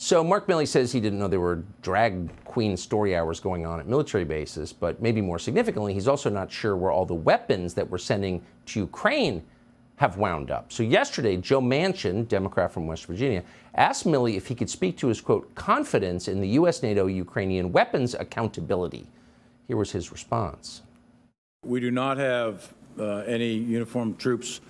So Mark Milley says he didn't know there were drag queen story hours going on at military bases, but maybe more significantly, he's also not sure where all the weapons that we're sending to Ukraine have wound up. So yesterday, Joe Manchin, Democrat from West Virginia, asked Milley if he could speak to his, quote, confidence in the U.S. NATO Ukrainian weapons accountability. Here was his response. We do not have any uniformed troops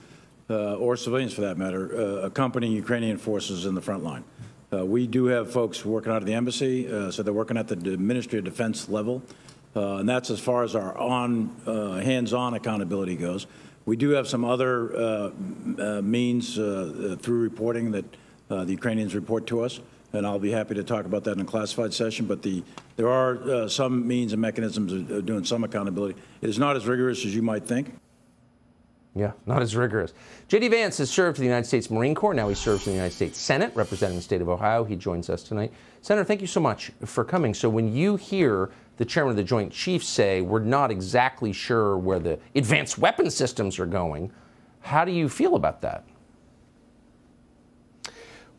or civilians, for that matter, accompanying Ukrainian forces in the front line. We do have folks working out of the embassy, so they're working at the Ministry of Defense level, and that's as far as our hands-on accountability goes. We do have some other means through reporting that the Ukrainians report to us, and I'll be happy to talk about that in a classified session, but there are some means and mechanisms of doing some accountability. It is not as rigorous as you might think. Yeah, not as rigorous. J.D. Vance has served in the United States Marine Corps. Now he serves in the United States Senate, representing the state of Ohio. He joins us tonight. Senator, thank you so much for coming. So when you hear the chairman of the Joint Chiefs say we're not exactly sure where the advanced weapon systems are going, how do you feel about that?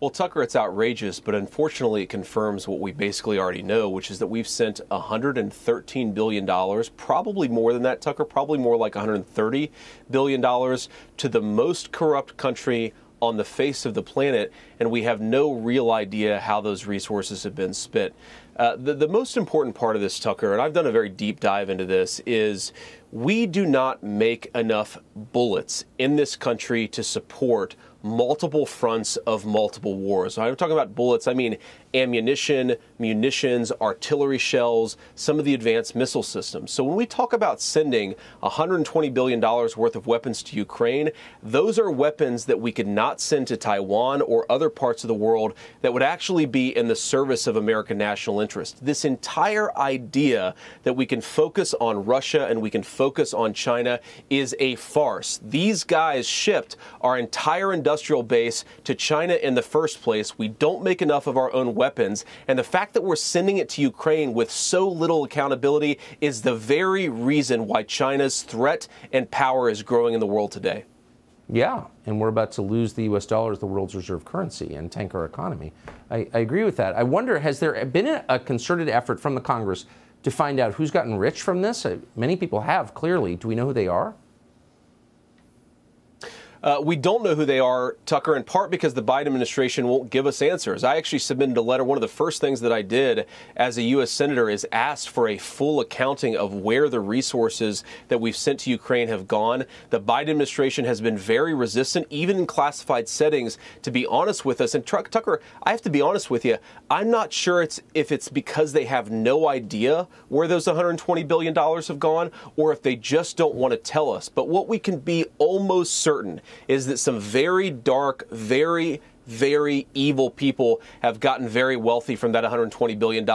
Well, Tucker, it's outrageous, but unfortunately it confirms what we basically already know, which is that we've sent $113 billion, probably more than that, Tucker, probably more like $130 billion to the most corrupt country on the face of the planet, and we have no real idea how those resources have been spent. The most important part of this, Tucker, and I've done a very deep dive into this, is we do not make enough bullets in this country to support multiple fronts of multiple wars. So I'm talking about bullets, I mean ammunition, munitions, artillery shells, some of the advanced missile systems. So when we talk about sending $120 billion worth of weapons to Ukraine, those are weapons that we could not send to Taiwan or other parts of the world that would actually be in the service of American national interest. This entire idea that we can focus on Russia and we can focus on China is a farce. These guys shipped our entire industrial base to China in the first place. We don't make enough of our own weapons, and the fact that we're sending it to Ukraine with so little accountability is the very reason why China's threat and power is growing in the world today. Yeah, and we're about to lose the U.S. dollar as the world's reserve currency and tank our economy. I agree with that. I wonder, has there been a concerted effort from the Congress to find out who's gotten rich from this? Many people have, clearly. Do we know who they are? We don't know who they are, Tucker, in part because the Biden administration won't give us answers. I actually submitted a letter. One of the first things that I did as a U.S. Senator is asked for a full accounting of where the resources that we've sent to Ukraine have gone. The Biden administration has been very resistant, even in classified settings, to be honest with us. And Tucker, I have to be honest with you. I'm not sure if it's because they have no idea where those $120 billion have gone or if they just don't want to tell us. But what we can be almost certain is that some very dark, very evil people have gotten very wealthy from that $120 billion.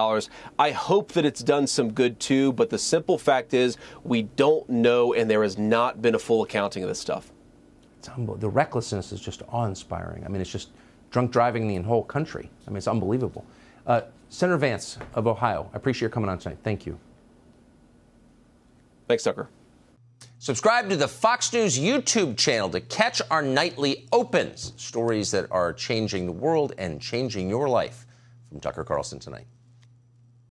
I hope that it's done some good too, but the simple fact is we don't know, and there has not been a full accounting of this stuff. It's the recklessness is just awe-inspiring. I mean, it's just drunk driving the whole country. I mean, it's unbelievable. Senator Vance of Ohio, I appreciate your coming on tonight. Thank you. Thanks, Tucker. Subscribe to the Fox News YouTube channel to catch our nightly opens, stories that are changing the world and changing your life. From Tucker Carlson Tonight.